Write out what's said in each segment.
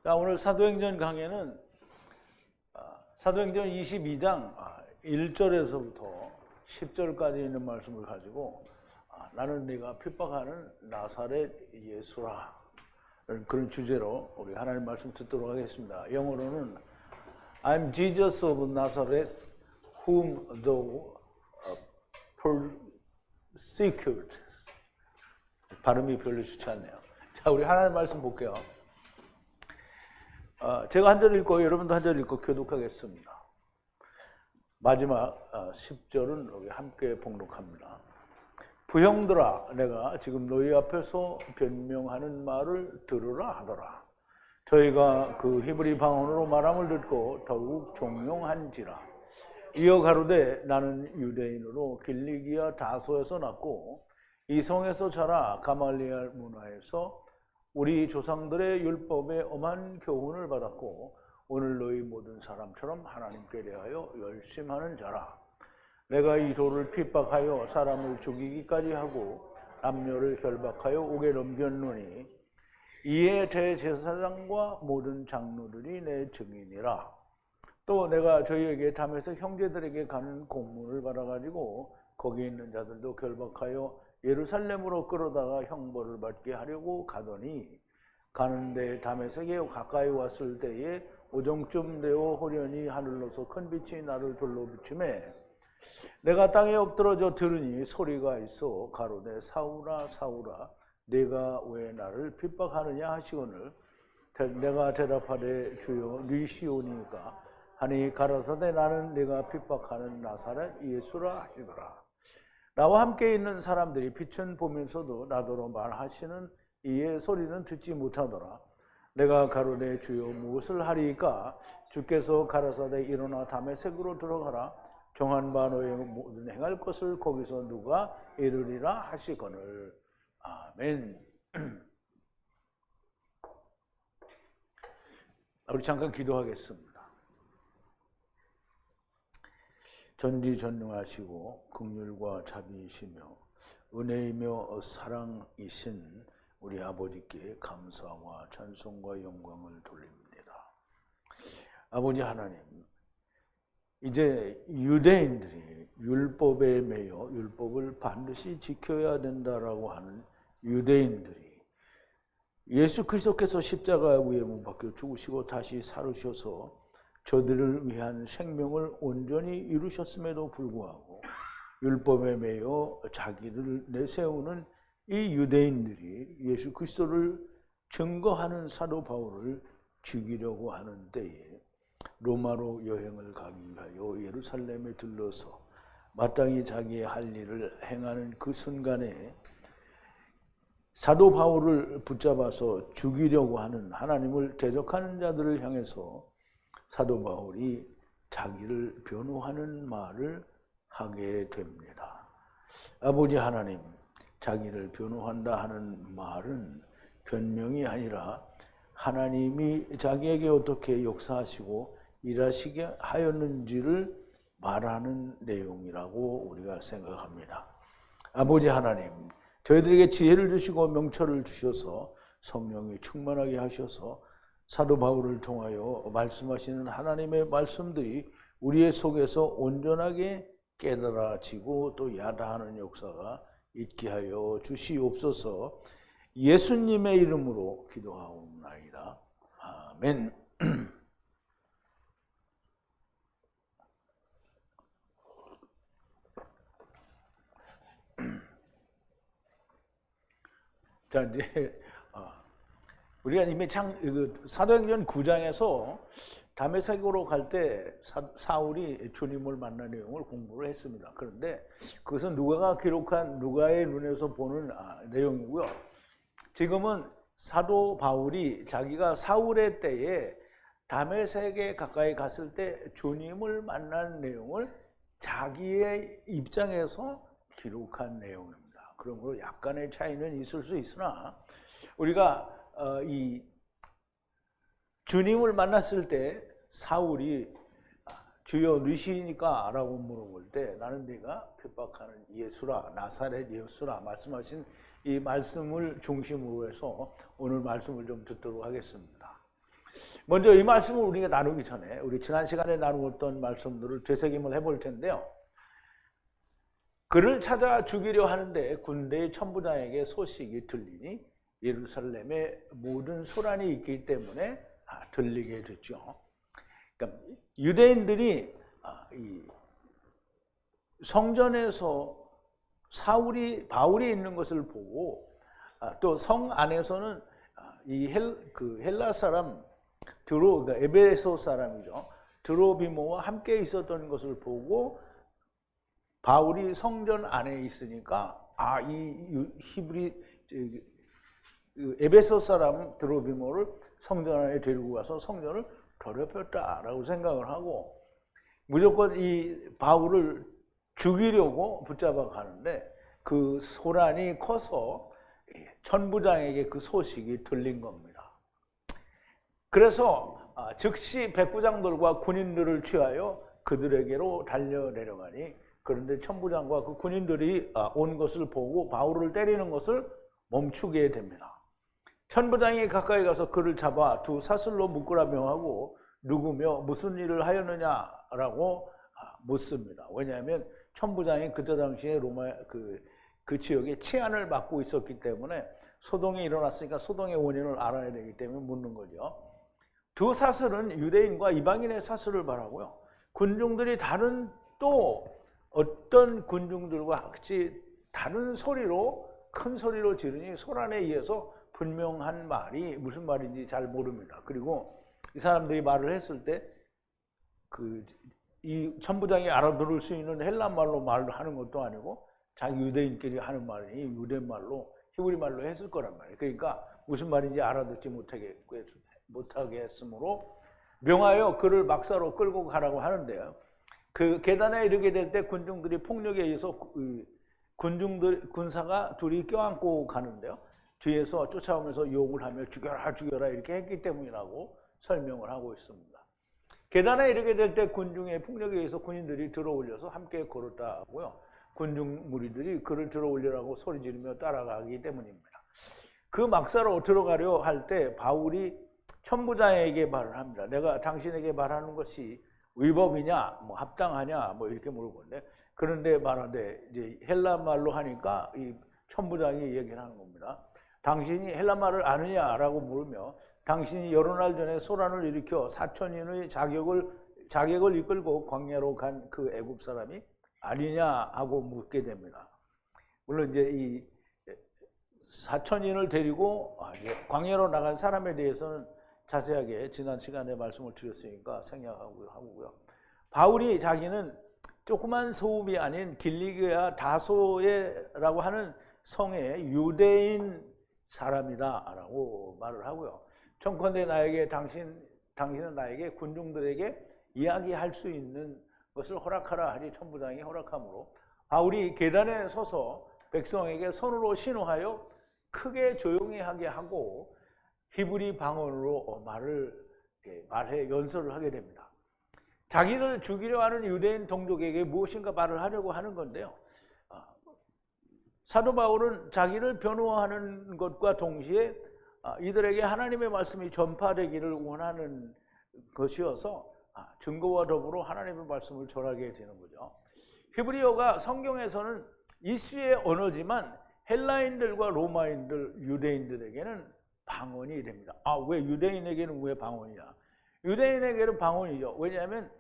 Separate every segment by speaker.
Speaker 1: 자, 오늘 사도행전 강해는 사도행전 22장 1절에서부터 10절까지 있는 말씀을 가지고 나는 네가 핍박하는 나사렛 예수라 그런 주제로 우리 하나님 말씀 듣도록 하겠습니다. 영어로는 I'm Jesus of Nazareth whom thou persecute. 발음이 별로 좋지 않네요. 자, 우리 하나님 말씀 볼게요. 제가 한 절 읽고 여러분도 한 절 읽고 교독하겠습니다. 마지막 10절은 우리 함께 봉독합니다. 부형들아, 내가 지금 너희 앞에서 변명하는 말을 들으라 하더라. 저희가 그 히브리 방언으로 말함을 듣고 더욱 종용한지라. 이어 가로되 나는 유대인으로 길리기아 다소에서 났고 이성에서 자라 가말리엘 문화에서 우리 조상들의 율법에 엄한 교훈을 받았고 오늘 너희 모든 사람처럼 하나님께 대하여 열심하는 자라. 내가 이 도를 핍박하여 사람을 죽이기까지 하고 남녀를 결박하여 옥에 넘겼노니 이에 대제사장과 모든 장로들이 내 증인이라. 또 내가 저희에게 담에서 형제들에게 가는 공문을 받아가지고 거기 있는 자들도 결박하여 예루살렘으로 끌어다가 형벌을 받게 하려고 가더니 가는데 다메섹에 가까이 왔을 때에 오정쯤 되어 호련히 하늘로서 큰 빛이 나를 둘러 비추매 내가 땅에 엎드러져 들으니 소리가 있어 가로되 사울아 사울아 네가 왜 나를 핍박하느냐 하시거늘 내가 대답하되 주여 리시오니까 하니 가라사대 나는 네가 핍박하는 나사렛 예수라 하시더라. 나와 함께 있는 사람들이 빛은 보면서도 나더러 말하시는 이의 소리는 듣지 못하더라. 내가 가로되 주여 무엇을 하리이까? 주께서 가라사대 일어나 다메섹으로 들어가라. 정한 바 너의 모든 행할 것을 거기서 누가 이르리라 하시거늘. 아멘. 우리 잠깐 기도하겠습니다. 전지전능하시고 긍휼과 자비이시며 은혜이며 사랑이신 우리 아버지께 감사와 찬송과 영광을 돌립니다. 아버지 하나님, 이제 유대인들이 율법에 매여 율법을 반드시 지켜야 된다라고 하는 유대인들이 예수 그리스도께서 십자가 위에 못 박혀 죽으시고 다시 살으셔서 저들을 위한 생명을 온전히 이루셨음에도 불구하고 율법에 매여 자기를 내세우는 이 유대인들이 예수 그리스도를 증거하는 사도 바울을 죽이려고 하는 때에 로마로 여행을 가기 위하여 예루살렘에 들러서 마땅히 자기의 할 일을 행하는 그 순간에 사도 바울을 붙잡아서 죽이려고 하는 하나님을 대적하는 자들을 향해서 사도 바울이 자기를 변호하는 말을 하게 됩니다. 아버지 하나님, 자기를 변호한다 하는 말은 변명이 아니라 하나님이 자기에게 어떻게 역사하시고 일하시게 하였는지를 말하는 내용이라고 우리가 생각합니다. 아버지 하나님, 저희들에게 지혜를 주시고 명철을 주셔서 성령이 충만하게 하셔서 사도 바울을 통하여 말씀하시는 하나님의 말씀들이 우리의 속에서 온전하게 깨달아지고 또 야다하는 역사가 있게 하여 주시옵소서. 예수님의 이름으로 기도하옵나이다. 아멘. 자, 이제 우리가 이미 사도행전 9장에서 다메섹으로 갈 때 사울이 주님을 만난 내용을 공부를 했습니다. 그런데 그것은 누가가 기록한 누가의 눈에서 보는 내용이고요. 지금은 사도 바울이 자기가 사울의 때에 다메섹에 가까이 갔을 때 주님을 만난 내용을 자기의 입장에서 기록한 내용입니다. 그러므로 약간의 차이는 있을 수 있으나 우리가 이 주님을 만났을 때 사울이 주여 누시니까 라고 물어볼 때 나는 네가 핍박하는 예수라 나사렛 예수라 말씀하신 이 말씀을 중심으로 해서 오늘 말씀을 좀 듣도록 하겠습니다. 먼저 이 말씀을 우리가 나누기 전에 우리 지난 시간에 나누었던 말씀들을 되새김을 해볼 텐데요. 그를 찾아 죽이려 하는데 군대의 천부장에게 소식이 들리니 예루살렘에 모든 소란이 있기 때문에 들리게 됐죠. 그러니까 유대인들이 이 성전에서 바울이 있는 것을 보고 또 성 안에서는 이 헬라 사람 그러니까 에베소 사람이죠. 드로비모와 함께 있었던 것을 보고 바울이 성전 안에 있으니까 이 히브리 에베소 사람 드로비모를 성전 안에 데리고 가서 성전을 더럽혔다라고 생각을 하고 무조건 이 바울을 죽이려고 붙잡아 가는데 그 소란이 커서 천부장에게 그 소식이 들린 겁니다. 그래서 즉시 백부장들과 군인들을 취하여 그들에게로 달려 내려가니 그런데 천부장과 그 군인들이 온 것을 보고 바울을 때리는 것을 멈추게 됩니다. 천부장이 가까이 가서 그를 잡아 두 사슬로 묶으라 명하고 누구며 무슨 일을 하였느냐라고 묻습니다. 왜냐하면 천부장이 그때 당시에 로마 그 지역에 치안을 맡고 있었기 때문에 소동이 일어났으니까 소동의 원인을 알아야 되기 때문에 묻는 거죠. 두 사슬은 유대인과 이방인의 사슬을 말하고요. 군중들이 다른 또 어떤 군중들과 같이 다른 소리로 큰 소리로 지르니 소란에 의해서 분명한 말이 무슨 말인지 잘 모릅니다. 그리고 이 사람들이 말을 했을 때 이 천부장이 알아들을 수 있는 헬라 말로 말을 하는 것도 아니고 자기 유대인끼리 하는 말이 유대 말로 히브리 말로 했을 거란 말이에요. 그러니까 무슨 말인지 알아듣지 못하게 했으므로 명하여 그를 막사로 끌고 가라고 하는데요. 그 계단에 이르게 될 때 군중들이 폭력에 의해서 군사가 둘이 껴안고 가는데요. 뒤에서 쫓아오면서 욕을 하며 죽여라 죽여라 이렇게 했기 때문이라고 설명을 하고 있습니다. 계단에 이르게 될 때 군중의 폭력에 의해서 군인들이 들어올려서 함께 걸었다 하고요. 군중 무리들이 그를 들어올리라고 소리 지르며 따라가기 때문입니다. 그 막사로 들어가려 할 때 바울이 천부장에게 말을 합니다. 내가 당신에게 말하는 것이 위법이냐, 합당하냐, 이렇게 물어보는데, 그런데 말하되 이제 헬라 말로 하니까 이 천부장이 얘기를 하는 겁니다. 당신이 헬라 말을 아느냐라고 물으며, 당신이 여러 날 전에 소란을 일으켜 4,000인의 자객을 이끌고 광야로 간 그 애굽 사람이 아니냐 하고 묻게 됩니다. 물론 이제 이 4,000인을 데리고 광야로 나간 사람에 대해서는 자세하게 지난 시간에 말씀을 드렸으니까 생략하고요. 바울이 자기는 조그만 소읍이 아닌 길리기아 다소에라고 하는 성의 유대인 사람이다라고 말을 하고요. 청컨대 나에게 당신은 나에게 군중들에게 이야기할 수 있는 것을 허락하라 하니 천부장이 허락하므로 바울이 계단에 서서 백성에게 손으로 신호하여 크게 조용히 하게 하고 히브리 방언으로 말해 연설을 하게 됩니다. 자기를 죽이려 하는 유대인 동족에게 무엇인가 말을 하려고 하는 건데요. 사도 바울은 자기를 변호하는 것과 동시에 이들에게 하나님의 말씀이 전파되기를 원하는 것이어서 증거와 더불어 하나님의 말씀을 전하게 되는 거죠. 히브리어가 성경에서는 이수의 언어지만 헬라인들과 로마인들, 유대인들에게는 방언이 됩니다. 왜 유대인에게는 왜 방언이냐? 유대인에게는 방언이죠. 왜냐하면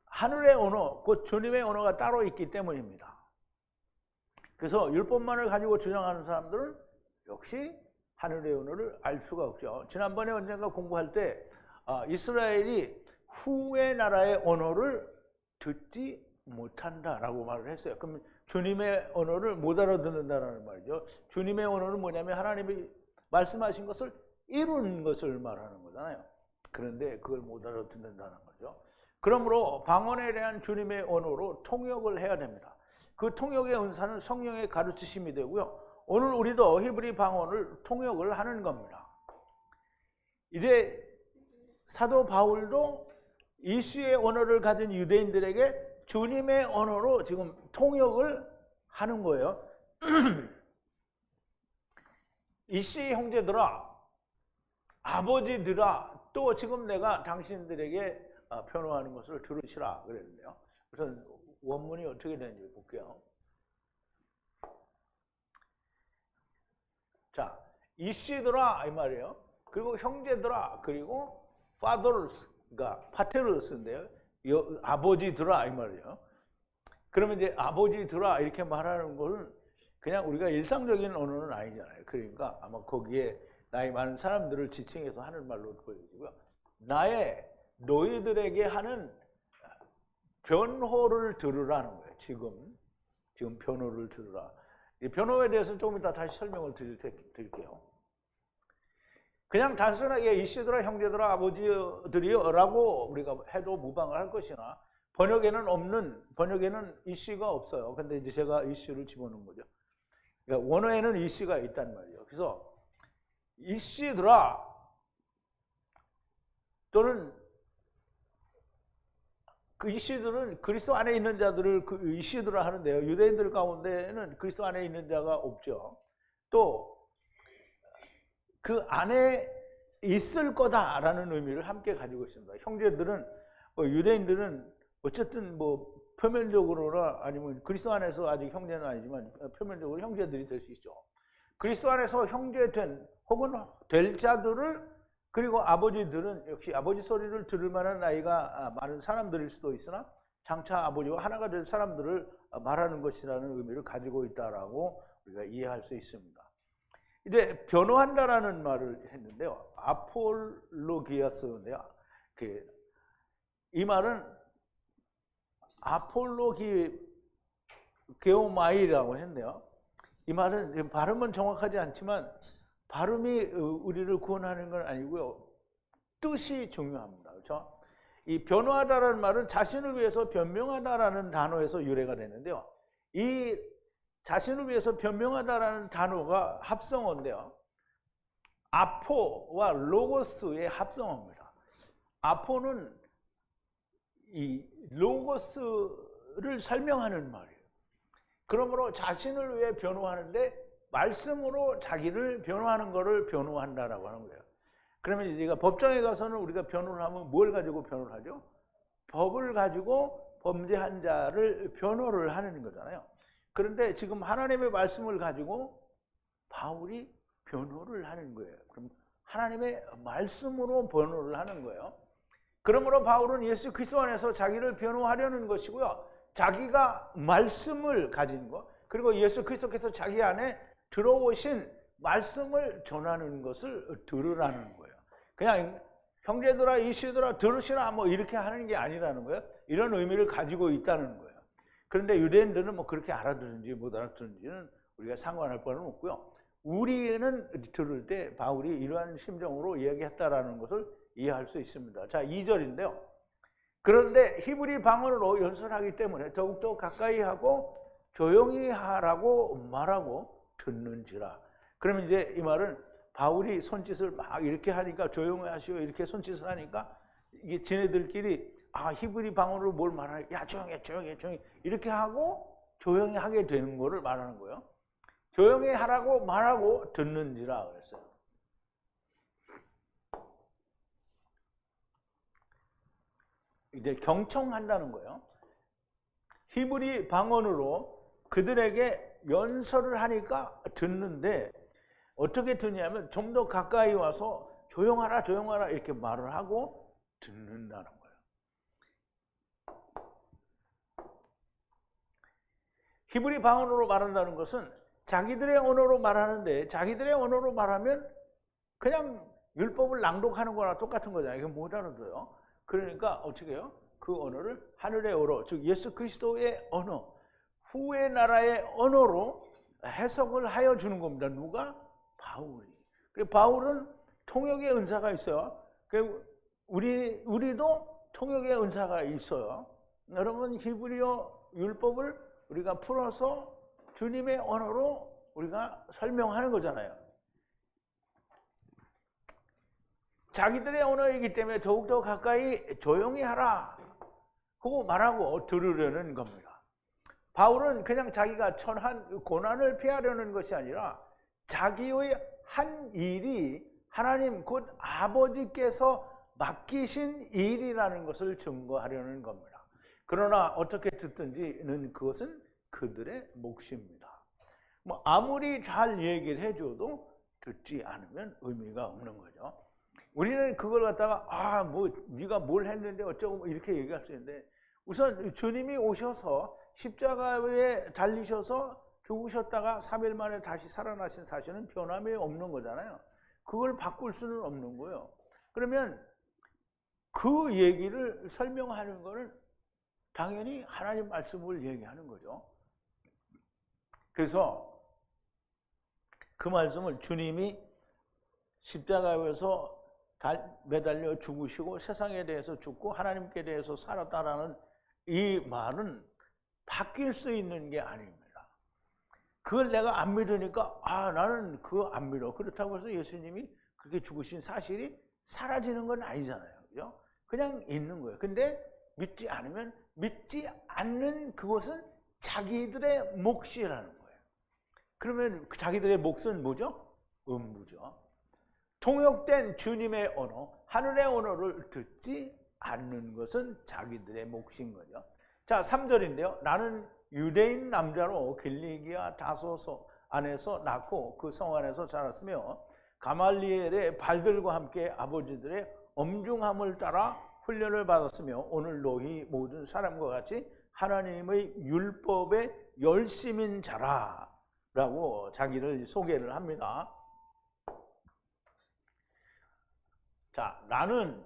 Speaker 1: 하늘의 언어, 곧 주님의 언어가 따로 있기 때문입니다. 그래서 율법만을 가지고 주장하는 사람들은 역시 하늘의 언어를 알 수가 없죠. 지난번에 언젠가 공부할 때 이스라엘이 후의 나라의 언어를 듣지 못한다라고 말을 했어요. 그럼 주님의 언어를 못 알아듣는다는 말이죠. 주님의 언어는 뭐냐면 하나님이 말씀하신 것을 이룬 것을 말하는 거잖아요. 그런데 그걸 못 알아듣는다는 거죠. 그러므로 방언에 대한 주님의 언어로 통역을 해야 됩니다. 그 통역의 은사는 성령의 가르치심이 되고요. 오늘 우리도 히브리 방언을 통역을 하는 겁니다. 이제 사도 바울도 이수의 언어를 가진 유대인들에게 주님의 언어로 지금 통역을 하는 거예요. 이수의 형제들아, 아버지들아, 또 지금 내가 당신들에게 변호하는 것을 들으시라 그랬는데요. 우선 원문이 어떻게 되는지 볼게요. 자, 이씨들아 이 말이에요. 그리고 형제들아, 그리고 fathers가 paters인데요. 아버지들아 이 말이에요. 그러면 이제 아버지들아 이렇게 말하는 것은 그냥 우리가 일상적인 언어는 아니잖아요. 그러니까 아마 거기에 나이 많은 사람들을 지칭해서 하는 말로 보여지고요. 너희들에게 하는 변호를 들으라는 거예요. 지금 변호를 들으라. 이 변호에 대해서는 조금 이따 다시 설명을 드릴게요. 그냥 단순하게 이씨들아 형제들아 아버지들이여 라고 우리가 해도 무방을 할 것이나 번역에는 이씨가 없어요. 근데 이제 제가 이씨를 집어넣은 거죠. 그러니까 원어에는 이씨가 있단 말이에요. 그래서 이씨들아 또는 그 이씨들은 그리스도 안에 있는 자들을 그 이씨들아 하는데요. 유대인들 가운데는 그리스도 안에 있는 자가 없죠. 또 그 안에 있을 거다라는 의미를 함께 가지고 있습니다. 형제들은 유대인들은 어쨌든 뭐 표면적으로나 아니면 그리스도 안에서 아직 형제는 아니지만 표면적으로 형제들이 될 수 있죠. 그리스도 안에서 형제된 혹은 될 자들을 그리고 아버지들은 역시 아버지 소리를 들을 만한 나이가 많은 사람들일 수도 있으나 장차 아버지와 하나가 될 사람들을 말하는 것이라는 의미를 가지고 있다라고 우리가 이해할 수 있습니다. 이제 변호한다라는 말을 했는데요. 아폴로기아스인데요. 이 말은 아폴로게오마이라고 했네요. 이 말은 발음은 정확하지 않지만 발음이 우리를 구원하는 건 아니고요. 뜻이 중요합니다. 그렇죠? 이 변호하다라는 말은 자신을 위해서 변명하다라는 단어에서 유래가 되는데요. 이 자신을 위해서 변명하다라는 단어가 합성어인데요. 아포와 로고스의 합성어입니다. 아포는 이 로고스를 설명하는 말이에요. 그러므로 자신을 위해 변호하는데 말씀으로 자기를 변호하는 것을 변호한다라고 하는 거예요. 그러면 우리가 법정에 가서는 우리가 변호를 하면 뭘 가지고 변호를 하죠? 법을 가지고 범죄한 자를 변호를 하는 거잖아요. 그런데 지금 하나님의 말씀을 가지고 바울이 변호를 하는 거예요. 그럼 하나님의 말씀으로 변호를 하는 거예요. 그러므로 바울은 예수 그리스도 안에서 자기를 변호하려는 것이고요. 자기가 말씀을 가진 것, 그리고 예수 그리스도께서 자기 안에 들어오신 말씀을 전하는 것을 들으라는 거예요. 그냥 형제들아 이씨들아 들으시라 뭐 이렇게 하는 게 아니라는 거예요. 이런 의미를 가지고 있다는 거예요. 그런데 유대인들은 뭐 그렇게 알아들은지 못 알아들은지는 우리가 상관할 바는 없고요. 우리는 들을 때 바울이 이러한 심정으로 이야기했다라는 것을 이해할 수 있습니다. 자, 2절인데요. 그런데 히브리 방언으로 연설하기 때문에 더욱더 가까이 하고 조용히 하라고 말하고 듣는지라. 그러면 이제 이 말은 바울이 손짓을 막 이렇게 하니까 조용히 하시오 이렇게 손짓을 하니까 이게 지네들끼리 히브리 방언으로 뭘 말하냐, 야 조용해 이렇게 하고 조용히 하게 되는 거를 말하는 거예요. 조용히 하라고 말하고 듣는지라 그랬어요. 이제 경청한다는 거예요. 히브리 방언으로 그들에게 연설을 하니까 듣는데 어떻게 듣냐면 좀 더 가까이 와서 조용하라 이렇게 말을 하고 듣는다는 거예요. 히브리 방언으로 말한다는 것은 자기들의 언어로 말하는데 자기들의 언어로 말하면 그냥 율법을 낭독하는 거나 똑같은 거잖아요. 이거 못 알아들어요. 그러니까 어떻게 해요? 그 언어를 하늘의 언어, 즉 예수 그리스도의 언어, 후의 나라의 언어로 해석을 하여 주는 겁니다. 누가? 바울이. 그래서 바울은 통역의 은사가 있어요. 우리도 통역의 은사가 있어요. 여러분 히브리어 율법을 우리가 풀어서 주님의 언어로 우리가 설명하는 거잖아요. 자기들의 언어이기 때문에 더욱더 가까이 조용히 하라 하고 말하고 들으려는 겁니다. 바울은 그냥 자기가 처한 고난을 피하려는 것이 아니라 자기의 한 일이 하나님 곧 아버지께서 맡기신 일이라는 것을 증거하려는 겁니다. 그러나 어떻게 듣든지는 그것은 그들의 몫입니다. 뭐 아무리 잘 얘기를 해줘도 듣지 않으면 의미가 없는 거죠. 우리는 그걸 갖다가 뭐 네가 뭘 했는데 어쩌고 이렇게 얘기할 수 있는데, 우선 주님이 오셔서 십자가에 달리셔서 죽으셨다가 3일 만에 다시 살아나신 사실은 변함이 없는 거잖아요. 그걸 바꿀 수는 없는 거예요. 그러면 그 얘기를 설명하는 거는 당연히 하나님 말씀을 얘기하는 거죠. 그래서 그 말씀을 주님이 십자가에서 매달려 죽으시고 세상에 대해서 죽고 하나님께 대해서 살았다라는 이 말은 바뀔 수 있는 게 아닙니다. 그걸 내가 안 믿으니까 나는 그거 안 믿어. 그렇다고 해서 예수님이 그렇게 죽으신 사실이 사라지는 건 아니잖아요. 그죠? 그냥 있는 거예요. 근데 믿지 않으면 믿지 않는 그것은 자기들의 몫이라는 거예요. 그러면 자기들의 몫은 뭐죠? 음부죠. 통역된 주님의 언어, 하늘의 언어를 듣지 않는 것은 자기들의 몫인 거죠. 자, 3절인데요. 나는 유대인 남자로 길리기아 다소서 안에서 낳고 그 성 안에서 자랐으며 가말리엘의 발들과 함께 아버지들의 엄중함을 따라 훈련을 받았으며 오늘 너희 모든 사람과 같이 하나님의 율법에 열심인 자라 라고 자기를 소개를 합니다. 자, 나는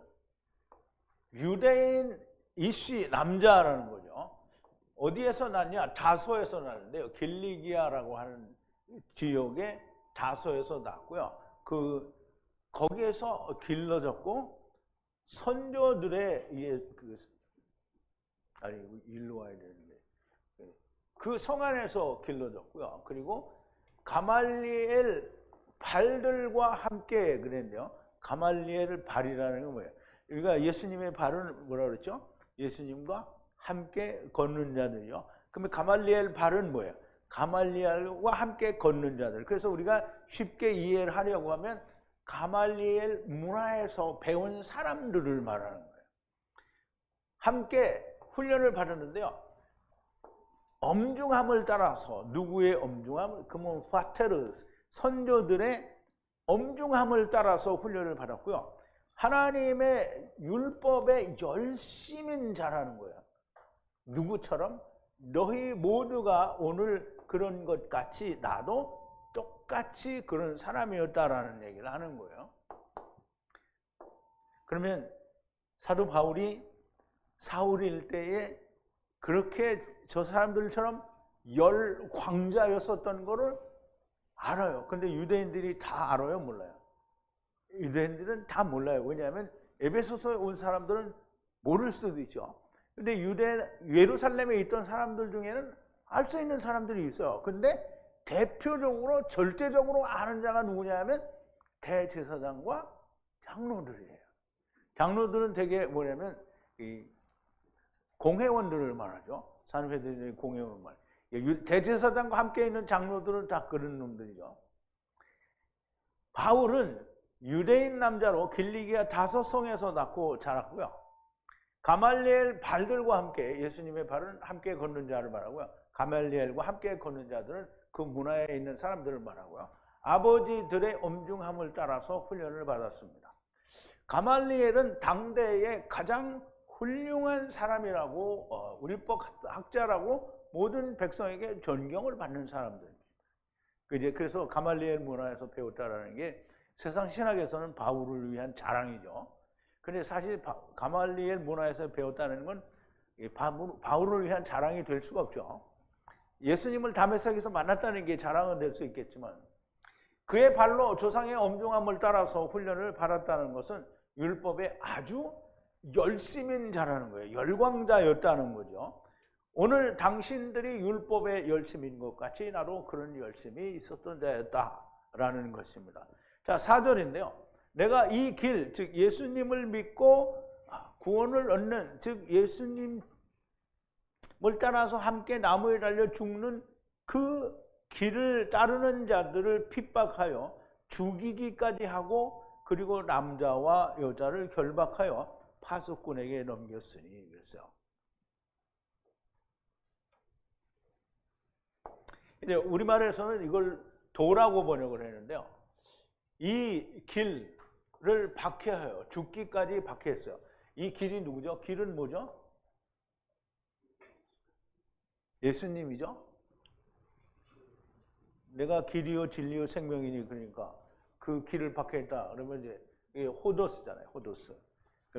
Speaker 1: 유대인 이씨 남자라는 거죠. 어디에서 났냐? 다소에서 났는데요. 길리기아라고 하는 지역의 다소에서 났고요. 거기에서 길러졌고 선조들의 일로 와야 되는데 그 성 안에서 길러졌고요. 그리고 가말리엘 발들과 함께 그랬는데요. 가말리엘 발이라는 건 뭐예요? 우리가 예수님의 발은 뭐라 그랬죠? 예수님과 함께 걷는 자들이요. 그러면 가말리엘 발은 뭐예요? 가말리엘과 함께 걷는 자들. 그래서 우리가 쉽게 이해를 하려고 하면 가말리엘 문화에서 배운 사람들을 말하는 거예요. 함께 훈련을 받았는데요. 엄중함을 따라서 누구의 엄중함? 그러면 파테르스 선조들의 엄중함을 따라서 훈련을 받았고요. 하나님의 율법에 열심인 자라는 거예요. 누구처럼? 너희 모두가 오늘 그런 것 같이 나도 똑같이 그런 사람이었다라는 얘기를 하는 거예요. 그러면 사도 바울이 사울일 때에 그렇게 저 사람들처럼 열광자였었던 거를 알아요. 근데 유대인들이 다 알아요? 몰라요? 유대인들은 다 몰라요. 왜냐하면 에베소서에 온 사람들은 모를 수도 있죠. 근데 예루살렘에 있던 사람들 중에는 알 수 있는 사람들이 있어요. 근데 대표적으로 절대적으로 아는 자가 누구냐면 대제사장과 장로들이에요. 장로들은 되게 뭐냐면 이 공회원들을 말하죠. 산헤드린의 공회원을 말해요. 대제사장과 함께 있는 장로들은 다 그런 놈들이죠. 바울은 유대인 남자로 길리기아 다소성에서 낳고 자랐고요. 가말리엘 발들과 함께 예수님의 발은 함께 걷는 자를 말하고요. 가말리엘과 함께 걷는 자들은 그 문화에 있는 사람들을 말하고요. 아버지들의 엄중함을 따라서 훈련을 받았습니다. 가말리엘은 당대의 가장 훌륭한 사람이라고 율법 학자라고 모든 백성에게 존경을 받는 사람들입니다. 그래서 가말리엘 문화에서 배웠다라는 게 세상 신학에서는 바울을 위한 자랑이죠. 근데 사실 가말리엘 문화에서 배웠다는 건 바울을 위한 자랑이 될 수가 없죠. 예수님을 다메섹에서 만났다는 게 자랑은 될 수 있겠지만 그의 발로 조상의 엄중함을 따라서 훈련을 받았다는 것은 율법에 아주 열심인 자라는 거예요. 열광자였다는 거죠. 오늘 당신들이 율법에 열심인 것 같이 나도 그런 열심이 있었던 자였다라는 것입니다. 자, 4절인데요. 내가 이 길, 즉 예수님을 믿고 구원을 얻는, 즉 예수님을 따라서 함께 나무에 달려 죽는 그 길을 따르는 자들을 핍박하여 죽이기까지 하고 그리고 남자와 여자를 결박하여 파수꾼에게 넘겼으니 그랬어요. 이제 우리말에서는 이걸 도라고 번역을 했는데요. 이 길을 박해하여 죽기까지 박해했어요. 이 길이 누구죠? 길은 뭐죠? 예수님이죠. 내가 길이요 진리요 생명이니 그러니까 그 길을 박해했다. 그러면 이제 이게 호도스잖아요. 호도스.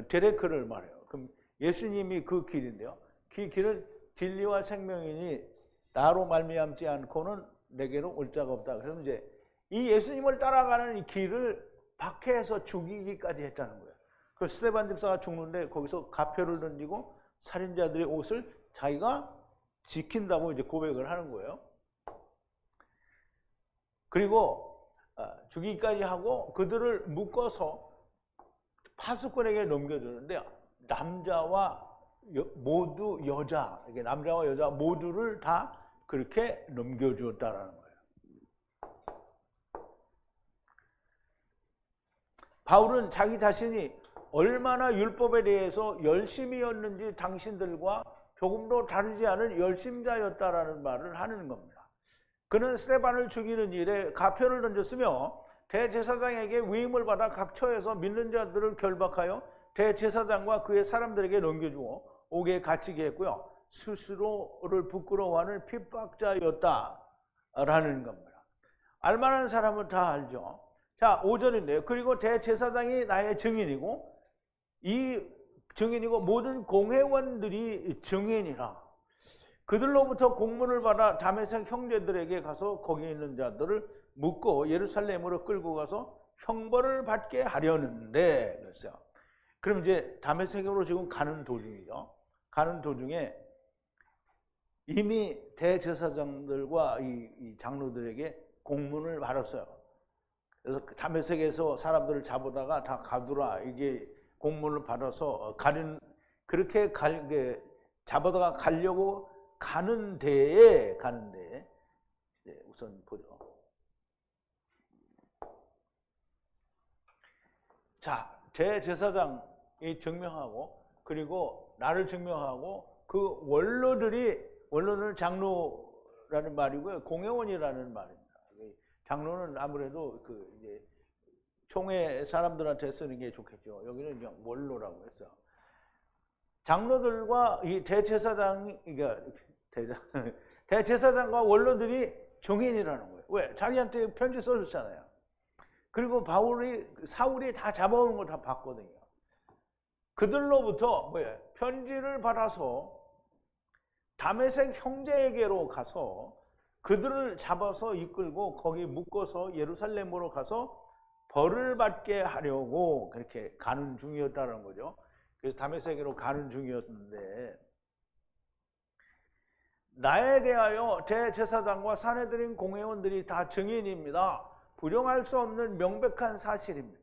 Speaker 1: 데레크를 말해요. 그럼 예수님이 그 길인데요. 그 길은 진리와 생명이니 나로 말미암지 않고는 내게로 올 자가 없다. 그래서 이제 이 예수님을 따라가는 이 길을 박해해서 죽이기까지 했다는 거예요. 그 스데반 집사가 죽는데 거기서 가표를 던지고 살인자들의 옷을 자기가 지킨다고 이제 고백을 하는 거예요. 그리고 죽이기까지 하고 그들을 묶어서 파수꾼에게 넘겨주는데 남자와 모두 여자, 이게 남자와 여자 모두를 다 그렇게 넘겨주었다라는 거예요. 바울은 자기 자신이 얼마나 율법에 대해서 열심이었는지 당신들과 조금도 다르지 않은 열심자였다라는 말을 하는 겁니다. 그는 스데반을 죽이는 일에 가표를 던졌으며 대제사장에게 위임을 받아 각 처에서 믿는 자들을 결박하여 대제사장과 그의 사람들에게 넘겨주고 옥에 갇히게 했고요. 스스로를 부끄러워하는 핍박자였다라는 겁니다. 알만한 사람은 다 알죠. 자, 5절인데요. 그리고 대제사장이 나의 증인이고 이 증인이고 모든 공회원들이 증인이라. 그들로부터 공문을 받아 다메섹 형제들에게 가서 거기 있는 자들을 묶고 예루살렘으로 끌고 가서 형벌을 받게 하려는데 그랬어요. 그럼 이제 다메섹으로 지금 가는 도중이죠. 가는 도중에 이미 대제사장들과 이 장로들에게 공문을 받았어요. 그래서 다메섹에서 사람들을 잡아다가 다 가두라 이게 공문을 받아서 그렇게 잡아다가 가려고 가는 데에 우선 보죠. 자, 대제사장이 증명하고 그리고 나를 증명하고 그 원로는 장로라는 말이고요. 공회원이라는 말입니다. 장로는 아무래도 이제 총회 사람들한테 쓰는 게 좋겠죠. 여기는 그냥 원로라고 했어요. 장로들과 이 대제사장과 원로들이 증인이라는 거예요. 왜? 자기한테 편지 써줬잖아요. 그리고 사울이 다 잡아오는 거 다 봤거든요. 그들로부터 편지를 받아서 다메섹 형제에게로 가서 그들을 잡아서 이끌고 거기 묶어서 예루살렘으로 가서 벌을 받게 하려고 그렇게 가는 중이었다는 거죠. 그래서 다메섹으로 가는 중이었는데 나에 대하여 대제사장과 산헤드린 공회원들이 다 증인입니다. 부정할 수 없는 명백한 사실입니다.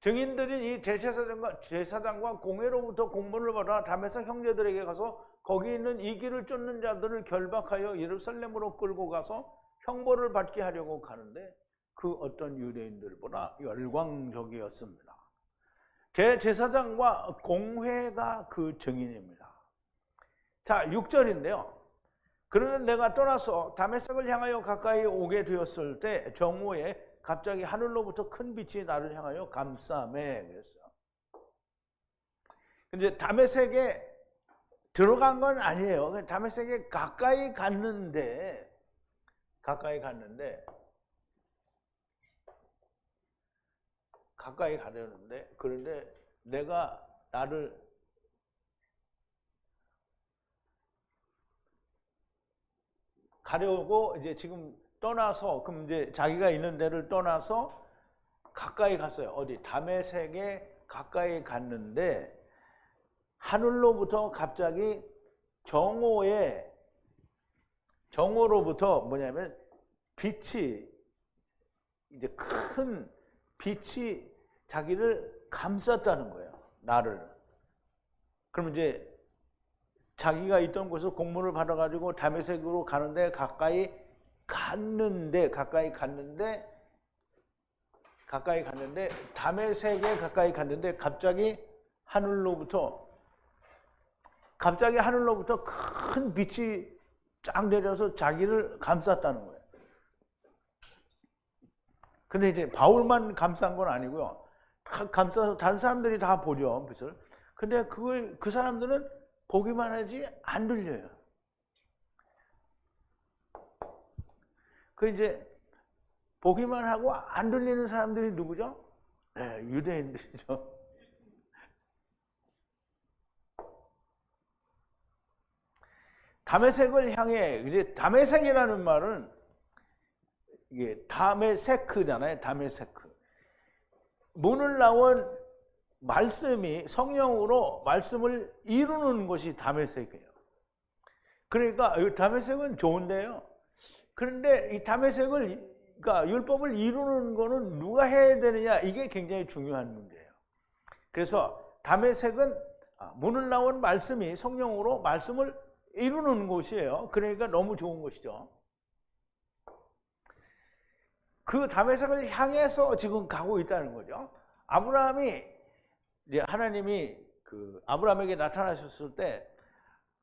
Speaker 1: 증인들인 이 제사장과 공회로부터 공문을 받아 다메섹 형제들에게 가서 거기 있는 이 길을 쫓는 자들을 결박하여 예루살렘으로 끌고 가서 형벌을 받게 하려고 가는데 그 어떤 유대인들보다 열광적이었습니다. 대제사장과 공회가 그 증인입니다. 자, 6절인데요. 그러는 내가 떠나서 다메섹을 향하여 가까이 오게 되었을 때 정오에 갑자기 하늘로부터 큰 빛이 나를 향하여 감싸매 그랬어요. 근데 다메섹에 들어간 건 아니에요. 다메섹에 가까이 갔는데 그런데 내가 나를 가려고 이제 지금 떠나서 그럼 이제 자기가 있는 데를 떠나서 가까이 갔어요. 어디 다메섹에 가까이 갔는데 하늘로부터 갑자기 정오로부터 뭐냐면 빛이 이제 큰 빛이 자기를 감쌌다는 거예요. 나를. 그럼 이제 자기가 있던 곳에서 공문을 받아가지고 다메섹으로 가는데 가까이 갔는데 가까이 갔는데 다메섹에 가까이 갔는데 갑자기 하늘로부터 큰 빛이 쫙 내려서 자기를 감쌌다는 거예요. 근데 이제 바울만 감싼 건 아니고요. 감싸서 다른 사람들이 다 보죠, 빛을. 근데 그 사람들은 보기만 하지 안 들려요. 그 이제 보기만 하고 안 들리는 사람들이 누구죠? 네, 유대인들이죠. 다메섹을 향해, 이제 다메섹이라는 말은 이게 다메세크잖아요. 다메세크. 문을 나온 말씀이 성령으로 말씀을 이루는 것이 다메섹이에요. 그러니까 다메섹은 좋은데요. 그런데 이 다메섹을, 그러니까 율법을 이루는 거는 누가 해야 되느냐, 이게 굉장히 중요한 문제예요. 그래서 다메섹은 문을 나온 말씀이 성령으로 말씀을 이루는 곳이에요. 그러니까 너무 좋은 것이죠. 그 다메섹을 향해서 지금 가고 있다는 거죠. 아브라함이, 이제 하나님이 그 아브라함에게 나타나셨을 때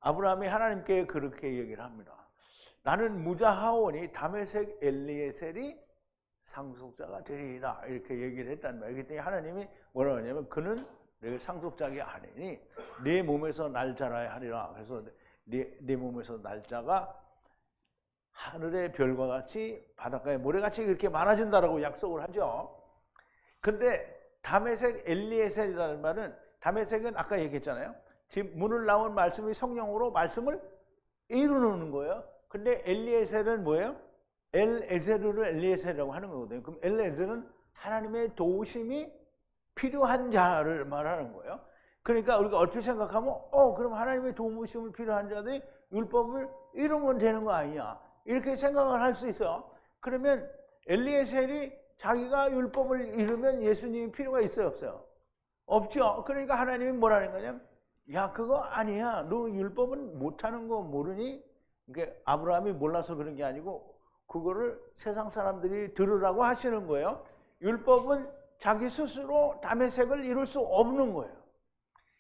Speaker 1: 아브라함이 하나님께 그렇게 얘기를 합니다. 나는 무자하오니 다메섹 엘리에셀이 상속자가 되리이다, 이렇게 얘기를 했단 말이에요. 그랬더니 하나님이 뭐라고 하냐면, 그는 내가 상속자가 아니니 네 몸에서 날자라야 하리라. 그래서 네 몸에서 날짜가 하늘의 별과 같이 바닷가의 모래같이 그렇게 많아진다라고 약속을 하죠. 근데 다메섹 엘리에셀이라는 말은, 다메섹은 아까 얘기했잖아요. 지금 문을 나온 말씀이 성령으로 말씀을 이루는 거예요. 근데 엘리에셀은 뭐예요? 엘에셀을 엘리에셀이라고 하는 거거든요. 그럼 엘에셀은 하나님의 도우심이 필요한 자를 말하는 거예요. 그러니까 우리가 얼핏 생각하면 그럼 하나님의 도우심을 필요한 자들이 율법을 이루면 되는 거 아니냐, 이렇게 생각을 할 수 있어요. 그러면 엘리에셀이 자기가 율법을 이루면 예수님이 필요가 있어요, 없어요? 없죠. 그러니까 하나님이 뭐라는 거냐면, 야, 그거 아니야. 너 율법은 못하는 거 모르니? 이게 아브라함이 몰라서 그런 게 아니고 그거를 세상 사람들이 들으라고 하시는 거예요. 율법은 자기 스스로 다메섹을 이룰 수 없는 거예요.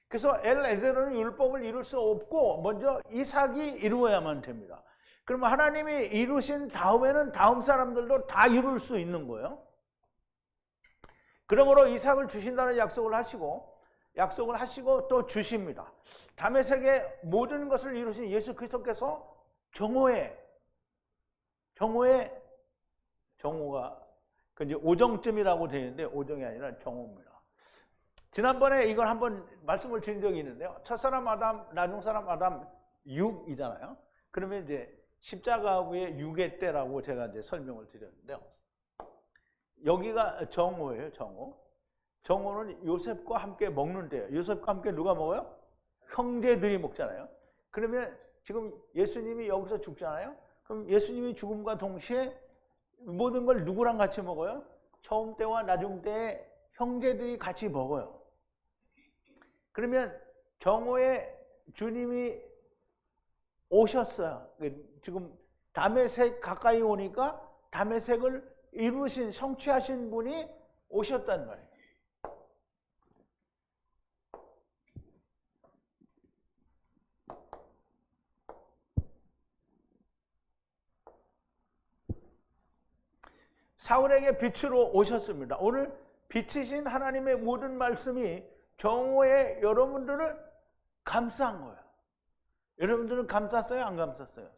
Speaker 1: 그래서 엘에셀은 율법을 이룰 수 없고 먼저 이삭이 이루어야만 됩니다. 그러면 하나님이 이루신 다음에는 다음 사람들도 다 이룰 수 있는 거예요. 그러므로 이삭을 주신다는 약속을 하시고 또 주십니다. 다메섹의 모든 것을 이루신 예수 그리스도께서 정오가 그 이제 오정쯤이라고 되어 있는데 오정이 아니라 정오입니다. 지난번에 이걸 한번 말씀을 드린 적이 있는데요. 첫사람 아담, 나중사람 아담 6이잖아요. 그러면 이제 십자가 후에 6의 때라고 제가 이제 설명을 드렸는데요. 여기가 정오예요, 정오. 정오는 요셉과 함께 먹는 때예요. 요셉과 함께 누가 먹어요? 형제들이 먹잖아요. 그러면 지금 예수님이 여기서 죽잖아요. 그럼 예수님이 죽음과 동시에 모든 걸 누구랑 같이 먹어요? 처음 때와 나중 때에 형제들이 같이 먹어요. 그러면 정오에 주님이 오셨어요. 지금 다메섹 가까이 오니까 다메섹을 이루신, 성취하신 분이 오셨단 말이에요. 사울에게 빛으로 오셨습니다. 오늘 빛이신 하나님의 모든 말씀이 정오에 여러분들을 감싼 거예요. 여러분들은 감쌌어요? 안 감쌌어요?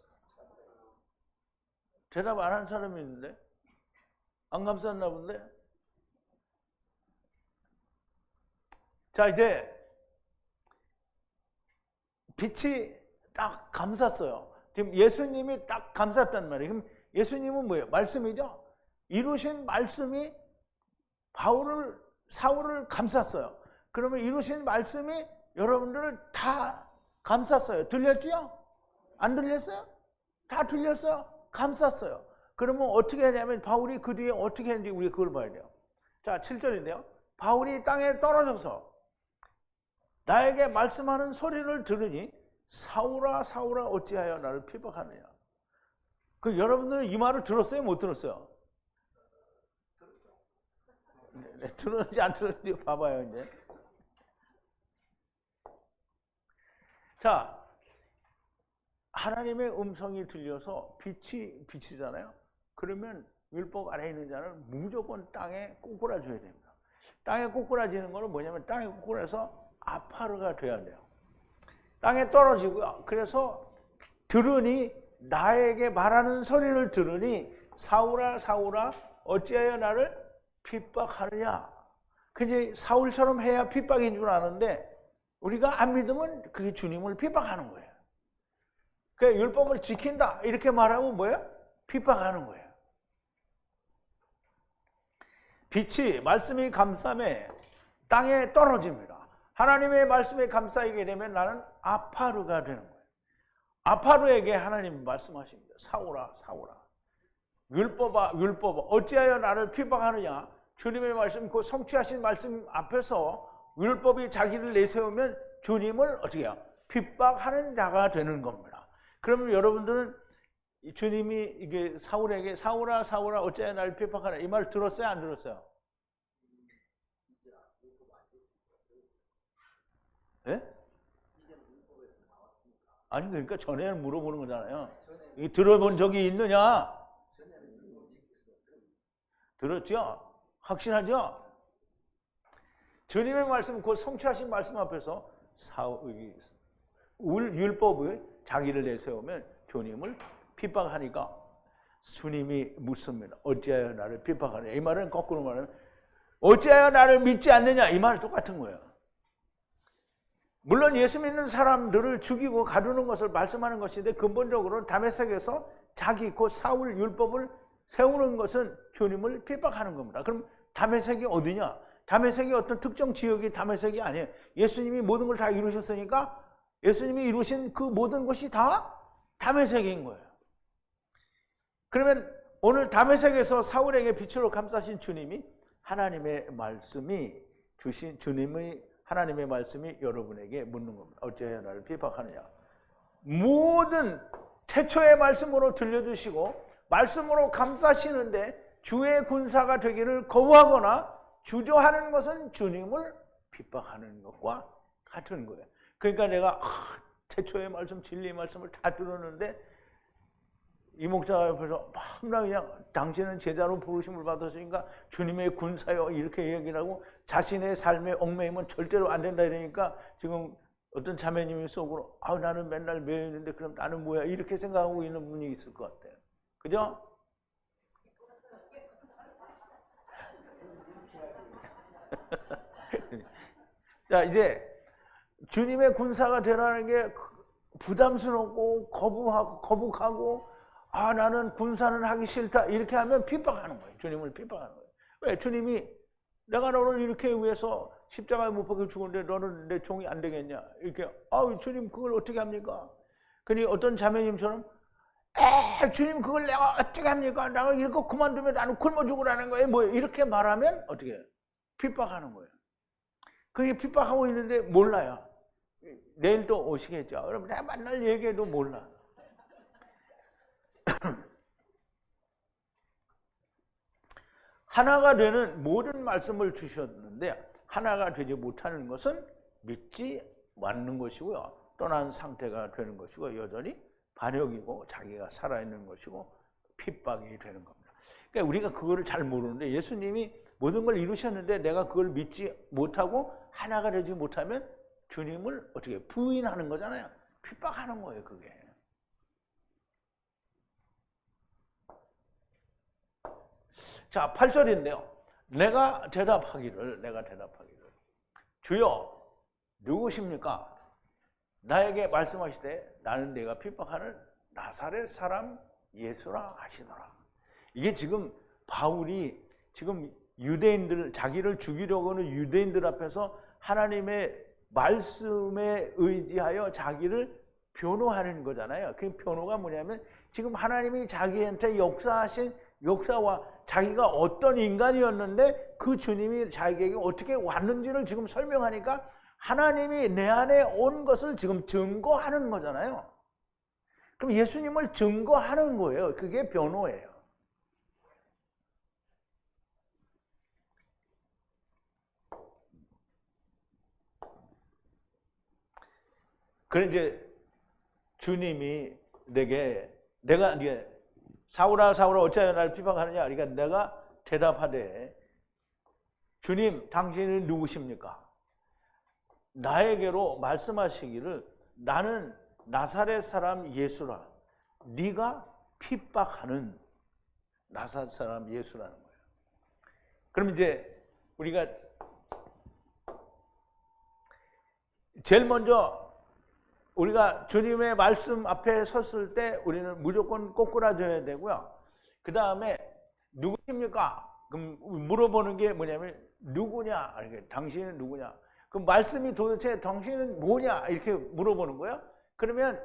Speaker 1: 대답 안 한 사람이 있는데? 안 감쌌나 본데? 자, 이제 빛이 딱 감쌌어요. 지금 예수님이 딱 감쌌단 말이에요. 그럼 예수님은 뭐예요? 말씀이죠? 이루신 말씀이 사울을 감쌌어요. 그러면 이루신 말씀이 여러분들을 다 감쌌어요. 들렸죠? 안 들렸어요? 다 들렸어요? 감쌌어요. 그러면 어떻게 하냐면 바울이 그 뒤에 어떻게 했는지 우리 그걸 봐야 돼요. 자, 7절인데요. 바울이 땅에 떨어져서 나에게 말씀하는 소리를 들으니 사울아 사울아 어찌하여 나를 핍박하느냐. 그 여러분들은 이 말을 들었어요? 못 들었어요? 들었는지 안 들었는지 봐봐요, 이제. 자, 하나님의 음성이 들려서 빛이잖아요. 그러면 율법 아래에 있는 자는 무조건 땅에 꼬꾸라져야 됩니다. 땅에 꼬꾸라지는 거는 뭐냐면 땅에 꼬꾸라져서 아파르가 돼야 돼요. 땅에 떨어지고요. 그래서 들으니 나에게 말하는 소리를 들으니 사울아 사울아 어찌하여 나를 핍박하느냐. 근데 사울처럼 해야 핍박인 줄 아는데 우리가 안 믿으면 그게 주님을 핍박하는 거예요. 그러니까 율법을 지킨다 이렇게 말하면 뭐예요? 핍박하는 거예요. 빛이 말씀이 감싸매 땅에 떨어집니다. 하나님의 말씀에 감싸이게 되면 나는 아파르가 되는 거예요. 아파르에게 하나님이 말씀하십니다. 사울아 사울아 율법아 율법아 어찌하여 나를 핍박하느냐. 주님의 말씀 그 성취하신 말씀 앞에서 율법이 자기를 내세우면 주님을 어떻게 해요? 핍박하는 자가 되는 겁니다. 그러면 여러분들은 주님이 이게 사울에게 사울아 사울아 어찌하여 나를 핍박하느냐 이 말 들었어요? 안 들었어요? 예? 아니 그러니까 전에는 물어보는 거잖아요. 이 들어본 적이 있느냐? 들었죠? 확신하죠? 주님의 말씀, 그 성취하신 말씀 앞에서 율법의 자기를 내세우면 주님을 핍박하니까 주님이 묻습니다. 어찌하여 나를 핍박하느냐? 이 말은 거꾸로 말하면 어찌하여 나를 믿지 않느냐? 이 말은 똑같은 거예요. 물론 예수 믿는 사람들을 죽이고 가두는 것을 말씀하는 것인데 근본적으로는 다메섹에서 자기 그 사울 율법을 세우는 것은 주님을 핍박하는 겁니다. 그럼 다메섹이 어디냐? 다메섹이 어떤 특정 지역이 다메섹이 아니에요. 예수님이 모든 걸 다 이루셨으니까 예수님이 이루신 그 모든 것이 다 다메섹인 거예요. 그러면 오늘 다메섹에서 사울에게 빛으로 감싸신 주님이 하나님의 말씀이 주신 주님의 하나님의 말씀이 여러분에게 묻는 겁니다. 어찌하여 나를 핍박하느냐. 모든 태초의 말씀으로 들려주시고 말씀으로 감싸시는데 주의 군사가 되기를 거부하거나 주저하는 것은 주님을 핍박하는 것과 같은 거예요. 그러니까 내가 태초의 말씀, 진리의 말씀을 다 들었는데 이 목사 옆에서 막 그냥 당신은 제자로 부르심을 받았으니까 주님의 군사요 이렇게 얘기를 하고 자신의 삶에 얽매이면 절대로 안 된다 이러니까 지금 어떤 자매님이 속으로 나는 맨날 매여 있는데 그럼 나는 뭐야 이렇게 생각하고 있는 분이 있을 것 같아요. 그죠? 자 이제 주님의 군사가 되라는 게 부담스럽고 거북하고 나는 군사는 하기 싫다 이렇게 하면 핍박하는 거예요. 주님을 핍박하는 거예요. 왜? 주님이 내가 너를 이렇게 위해서 십자가에 못 박혀 죽었는데 너는 내 종이 안 되겠냐 이렇게 주님 그걸 어떻게 합니까? 그러니 어떤 자매님처럼 주님 그걸 내가 어떻게 합니까? 내가 이거 그만두면 나는 굶어 죽으라는 거예요. 뭐 이렇게 말하면 어떻게 해요? 핍박하는 거예요. 그게 핍박하고 있는데 몰라요. 내일 또 오시겠죠. 그럼 내가 만날 얘기해도 몰라. 하나가 되는 모든 말씀을 주셨는데 하나가 되지 못하는 것은 믿지 않는 것이고요. 떠난 상태가 되는 것이고 여전히 반역이고 자기가 살아있는 것이고 핍박이 되는 겁니다. 그러니까 우리가 그거를 잘 모르는데 예수님이 모든 걸 이루셨는데 내가 그걸 믿지 못하고 하나가 되지 못하면 주님을 어떻게 부인하는 거잖아요. 핍박하는 거예요, 그게. 자, 8절인데요. 내가 대답하기를 주여 누구십니까? 나에게 말씀하시되 나는 내가 핍박하는 나사렛 사람 예수라 하시더라. 이게 지금 바울이 지금 유대인들 자기를 죽이려고 하는 유대인들 앞에서 하나님의 말씀에 의지하여 자기를 변호하는 거잖아요. 그 변호가 뭐냐면 지금 하나님이 자기한테 역사하신 역사와 자기가 어떤 인간이었는데 그 주님이 자기에게 어떻게 왔는지를 지금 설명하니까 하나님이 내 안에 온 것을 지금 증거하는 거잖아요. 그럼 예수님을 증거하는 거예요. 그게 변호예요. 그래 이제 주님이 내가 이제 사울아 어찌하여 나를 비방하느냐? 그러니까 내가 대답하되 주님 당신은 누구십니까? 나에게로 말씀하시기를 나는 나사렛 사람 예수라. 네가 핍박하는 나사렛 사람 예수라는 거예요. 그럼 이제 우리가 제일 먼저 우리가 주님의 말씀 앞에 섰을 때 우리는 무조건 꼬꾸라져야 되고요. 그 다음에 누구십니까? 그럼 물어보는 게 뭐냐면 누구냐? 당신은 누구냐? 그 말씀이 도대체 당신은 뭐냐? 이렇게 물어보는 거예요. 그러면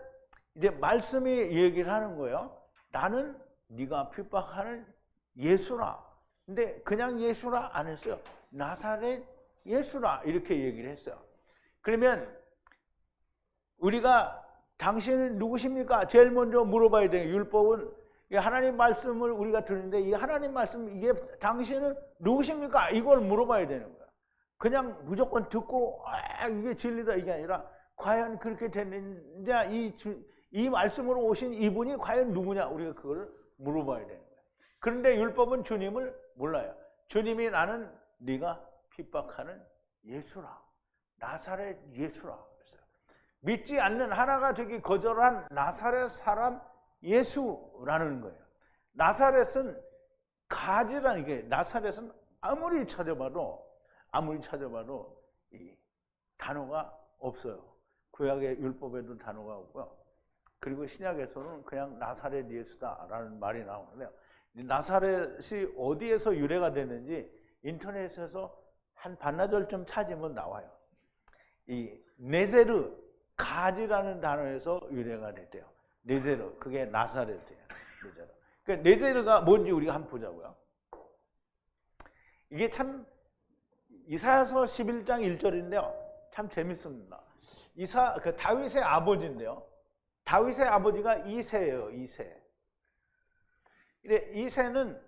Speaker 1: 이제 말씀이 얘기를 하는 거예요. 나는 네가 핍박하는 예수라. 근데 그냥 예수라 안 했어요. 나사렛 예수라 이렇게 얘기를 했어요. 그러면 우리가 당신은 누구십니까? 제일 먼저 물어봐야 돼요. 율법은 하나님 말씀을 우리가 듣는데 이 하나님 말씀 이게 당신은 누구십니까? 이걸 물어봐야 되는 거야. 그냥 무조건 듣고 이게 진리다 이게 아니라 과연 그렇게 됐느냐 이 말씀으로 오신 이분이 과연 누구냐 우리가 그걸 물어봐야 되는 거야. 그런데 율법은 주님을 몰라요. 주님이 나는 네가 핍박하는 예수라. 나사렛 예수라. 믿지 않는 하나가 되기 거절한 나사렛 사람 예수라는 거예요. 나사렛은 가지라는 게 나사렛은 아무리 찾아봐도 이 단어가 없어요. 구약의 율법에도 단어가 없고요. 그리고 신약에서는 그냥 나사렛 예수다라는 말이 나오는데요. 나사렛이 어디에서 유래가 되는지 인터넷에서 한 반나절쯤 찾으면 나와요. 이 네제르 가지라는 단어에서 유래가 됐대요. 네제르 그게 나사렛이에요. 네제르. 그러니까 네제르가 뭔지 우리가 한번 보자고요. 이게 참 이사야서 11장 1절인데요. 참 재밌습니다. 그 다윗의 아버지인데요. 다윗의 아버지가 이새예요. 이새. 이새는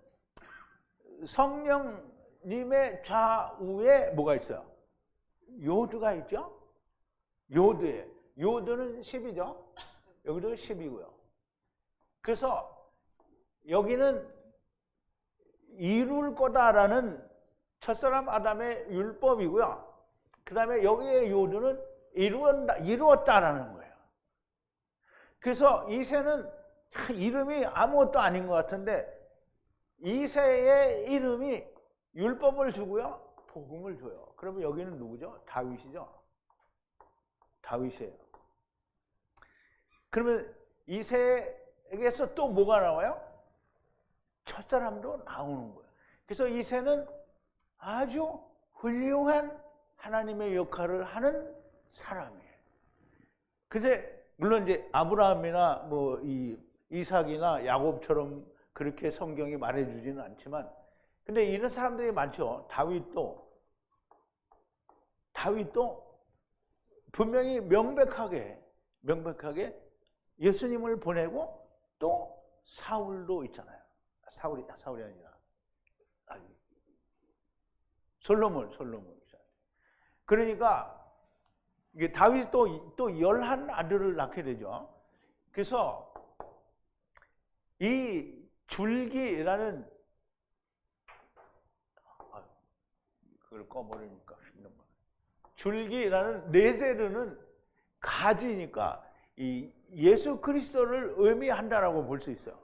Speaker 1: 성령님의 좌우에 뭐가 있어요? 요드가 있죠? 요드에. 요드는 10이죠? 여기도 10이고요. 그래서 여기는 이룰 거다라는 첫사람 아담의 율법이고요. 그 다음에 여기에 요드는 이루었다라는 거예요. 그래서 이새는 이름이 아무것도 아닌 것 같은데 이새의 이름이 율법을 주고요. 복음을 줘요. 그러면 여기는 누구죠? 다윗이죠. 다윗이에요. 그러면 이새에게서 또 뭐가 나와요? 첫사람도 나오는 거예요. 그래서 이새는 아주 훌륭한 하나님의 역할을 하는 사람이에요. 근데 물론 이제 아브라함이나 뭐 이삭이나 야곱처럼 그렇게 성경이 말해주지는 않지만, 근데 이런 사람들이 많죠. 다윗도 분명히 명백하게 예수님을 보내고 또 사울도 있잖아요. 사울이 아니라 솔로몬. 그러니까 이게 다윗이 또 11 아들을 낳게 되죠. 그래서 이 줄기라는 그걸 꺼버리니까 줄기라는 네제르는 가지니까 이 예수 그리스도를 의미한다라고 볼 수 있어요.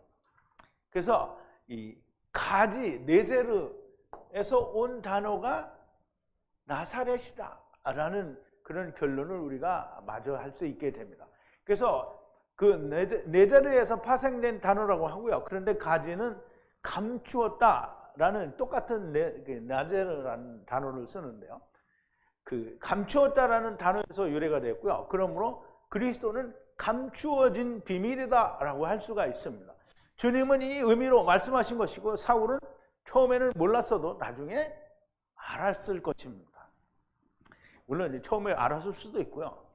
Speaker 1: 그래서 이 가지 네제르에서 온 단어가 나사렛이다라는 그런 결론을 우리가 마저 할 수 있게 됩니다. 그래서 그 네제르에서 파생된 단어라고 하고요. 그런데 가지는 감추었다라는 똑같은 나제르라는 단어를 쓰는데요. 그 감추었다라는 단어에서 유래가 됐고요. 그러므로 그리스도는 감추어진 비밀이다라고 할 수가 있습니다. 주님은 이 의미로 말씀하신 것이고 사울은 처음에는 몰랐어도 나중에 알았을 것입니다. 물론 처음에 알았을 수도 있고요.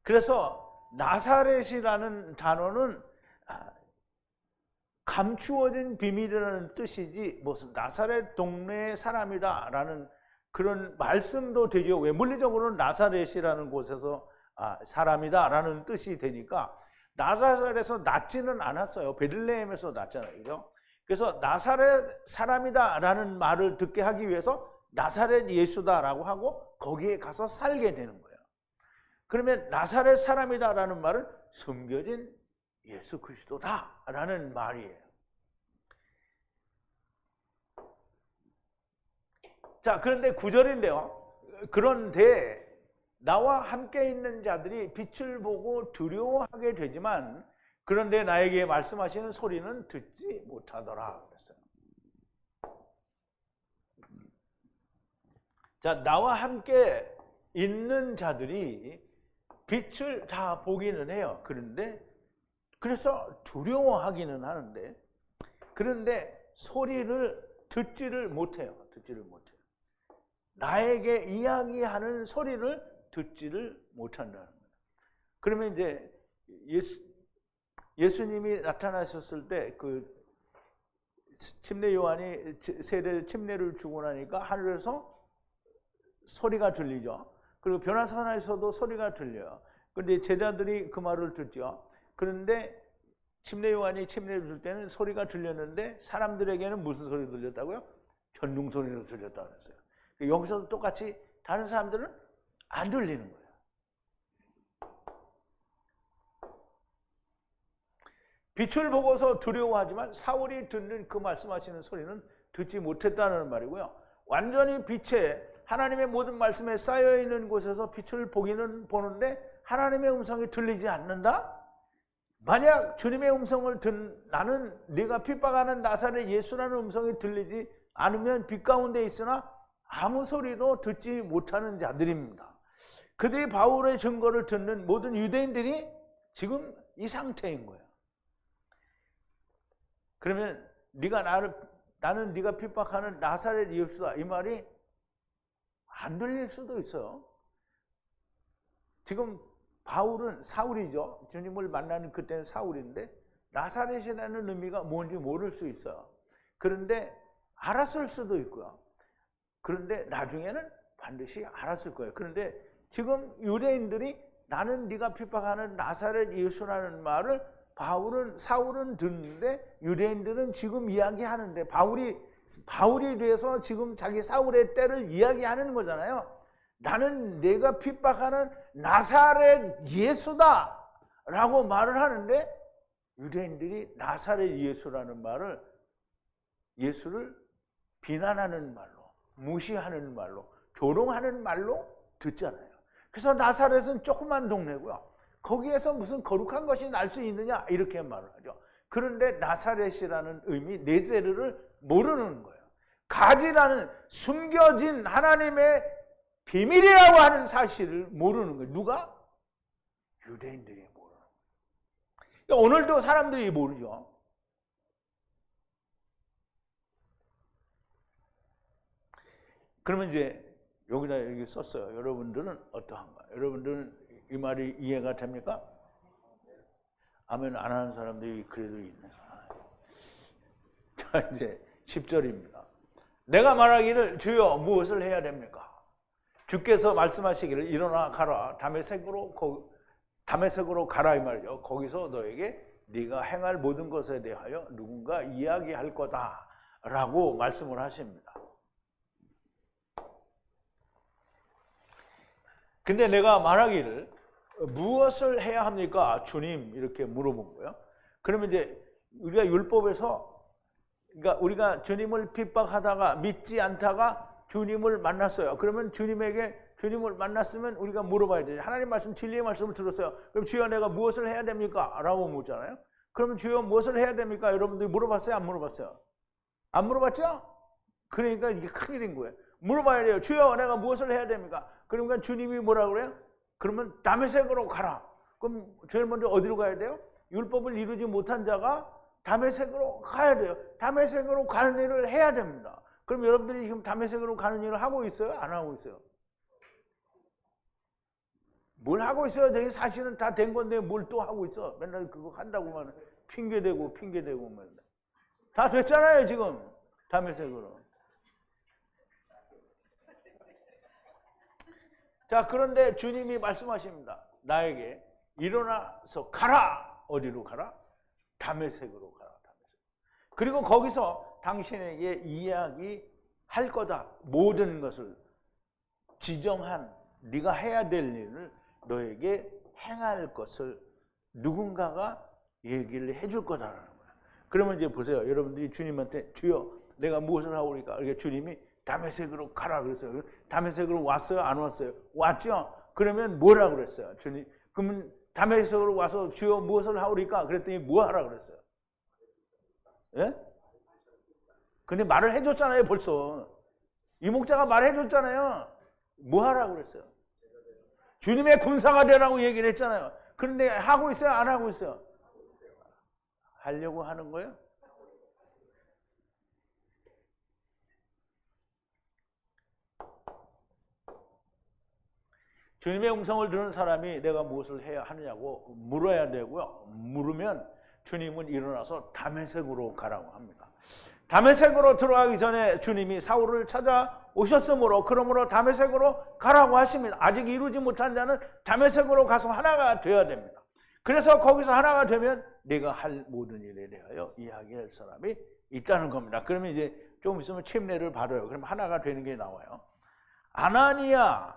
Speaker 1: 그래서 나사렛이라는 단어는 감추어진 비밀이라는 뜻이지 무슨 나사렛 동네의 사람이다라는 그런 말씀도 되죠. 왜? 물리적으로는 나사렛이라는 곳에서 사람이다 라는 뜻이 되니까 나사렛에서 낳지는 않았어요. 베들레헴에서 낳잖아요. 그죠? 그래서 나사렛 사람이다 라는 말을 듣게 하기 위해서 나사렛 예수다 라고 하고 거기에 가서 살게 되는 거예요. 그러면 나사렛 사람이다 라는 말은 숨겨진 예수 그리스도다 라는 말이에요. 자, 그런데 9절인데요. 그런데 나와 함께 있는 자들이 빛을 보고 두려워하게 되지만 그런데 나에게 말씀하시는 소리는 듣지 못하더라 그랬어요. 자, 나와 함께 있는 자들이 빛을 다 보기는 해요. 그래서 두려워하기는 하는데 그런데 소리를 듣지를 못해요. 나에게 이야기하는 소리를 듣지를 못한다는 거예요. 그러면 이제 예수님이 나타나셨을 때 그 침례 요한이 세례 침례를 주고 나니까 하늘에서 소리가 들리죠. 그리고 변화산에서도 소리가 들려요. 그런데 제자들이 그 말을 듣죠. 그런데 침례 요한이 침례를 줄 때는 소리가 들렸는데 사람들에게는 무슨 소리 들렸다고요? 천둥 소리로 들렸다고 그랬어요. 여기서도 똑같이 다른 사람들은 안 들리는 거예요. 빛을 보고서 두려워하지만 사울이 듣는 그 말씀하시는 소리는 듣지 못했다는 말이고요. 완전히 빛에 하나님의 모든 말씀에 쌓여있는 곳에서 빛을 보기는 보는데 하나님의 음성이 들리지 않는다? 만약 주님의 음성을 나는 네가 핍박하는 나사렛 예수라는 음성이 들리지 않으면 빛 가운데 있으나 아무 소리도 듣지 못하는 자들입니다. 그들이 바울의 증거를 듣는 모든 유대인들이 지금 이 상태인 거예요. 그러면 나는 네가 핍박하는 나사렛 예수다 이 말이 안 들릴 수도 있어요. 지금 바울은 사울이죠. 주님을 만나는 그때는 사울인데 나사렛이라는 의미가 뭔지 모를 수 있어요. 그런데 알았을 수도 있고요. 그런데 나중에는 반드시 알았을 거예요. 그런데 지금 유대인들이 나는 네가 핍박하는 나사렛 예수라는 말을 사울은 듣는데 유대인들은 지금 이야기하는데 바울이 돼서 지금 자기 사울의 때를 이야기하는 거잖아요. 나는 내가 핍박하는 나사렛 예수다 라고 말을 하는데 유대인들이 나사렛 예수라는 말을 예수를 비난하는 말로 무시하는 말로 조롱하는 말로 듣잖아요. 그래서 나사렛은 조그만 동네고요. 거기에서 무슨 거룩한 것이 날 수 있느냐 이렇게 말을 하죠. 그런데 나사렛이라는 의미 네제르를 모르는 거예요. 가지라는 숨겨진 하나님의 비밀이라고 하는 사실을 모르는 거예요. 누가? 유대인들이 모르는 거예요. 그러니까 오늘도 사람들이 모르죠. 그러면 이제 여기다 여기 썼어요. 여러분들은 어떠한가? 여러분들은 이 말이 이해가 됩니까? 아멘 안 하는 사람들이 그래도 있네. 자, 이제 10절입니다. 내가 말하기를 주여 무엇을 해야 됩니까? 주께서 말씀하시기를 일어나 가라. 다메섹으로 가라 이 말이죠. 거기서 너에게 네가 행할 모든 것에 대하여 누군가 이야기할 거다 라고 말씀을 하십니다. 근데 내가 말하기를 무엇을 해야 합니까? 주님 이렇게 물어본 거예요. 그러면 이제 우리가 율법에서 그러니까 우리가 주님을 핍박하다가 믿지 않다가 주님을 만났어요. 그러면 주님을 만났으면 우리가 물어봐야 되죠. 하나님 말씀 진리의 말씀을 들었어요. 그럼 주여 내가 무엇을 해야 됩니까? 라고 묻잖아요. 그러면 주여 무엇을 해야 됩니까? 여러분들이 물어봤어요? 안 물어봤어요? 안 물어봤죠? 그러니까 이게 큰일인 거예요. 물어봐야 돼요. 주여 내가 무엇을 해야 됩니까? 그러니까 주님이 뭐라 그래요? 그러면 다메섹으로 가라. 그럼 제일 먼저 어디로 가야 돼요? 율법을 이루지 못한 자가 다메섹으로 가야 돼요. 다메섹으로 가는 일을 해야 됩니다. 그럼 여러분들이 지금 다메섹으로 가는 일을 하고 있어요? 안 하고 있어요? 뭘 하고 있어요? 되게 사실은 다 된 건데 뭘 또 하고 있어? 맨날 그거 한다고만 핑계대고 맨날. 다 됐잖아요 지금 다메섹으로. 자, 그런데 주님이 말씀하십니다. 나에게 일어나서 가라. 어디로 가라? 다메섹으로 가라. 다메섹. 그리고 거기서 당신에게 이야기할 거다. 모든 것을 지정한 네가 해야 될 일을 너에게 행할 것을 누군가가 얘기를 해줄 거다라는 거야. 그러면 이제 보세요. 여러분들이 주님한테 주여 내가 무엇을 하오리까? 그러니까 주님이 다메섹으로 가라 그랬어요. 다메섹으로 왔어요? 안 왔어요? 왔죠? 그러면 뭐라 그랬어요? 주님, 그러면 다메섹으로 와서 주여 무엇을 하오리까? 그랬더니 뭐 하라 그랬어요? 예? 근데 말을 해줬잖아요, 벌써. 이 목자가 말해줬잖아요. 뭐 하라고 그랬어요? 주님의 군사가 되라고 얘기를 했잖아요. 그런데 하고 있어요? 안 하고 있어요? 하려고 하는 거예요? 주님의 음성을 들은 사람이 내가 무엇을 해야 하느냐고 물어야 되고요. 물으면 주님은 일어나서 다메섹으로 가라고 합니다. 다메섹으로 들어가기 전에 주님이 사울을 찾아오셨으므로 그러므로 다메섹으로 가라고 하십니다. 아직 이루지 못한 자는 다메섹으로 가서 하나가 되어야 됩니다. 그래서 거기서 하나가 되면 내가 할 모든 일에 대하여 이야기할 사람이 있다는 겁니다. 그러면 이제 좀 있으면 침례를 받아요. 그럼 하나가 되는 게 나와요. 아나니아가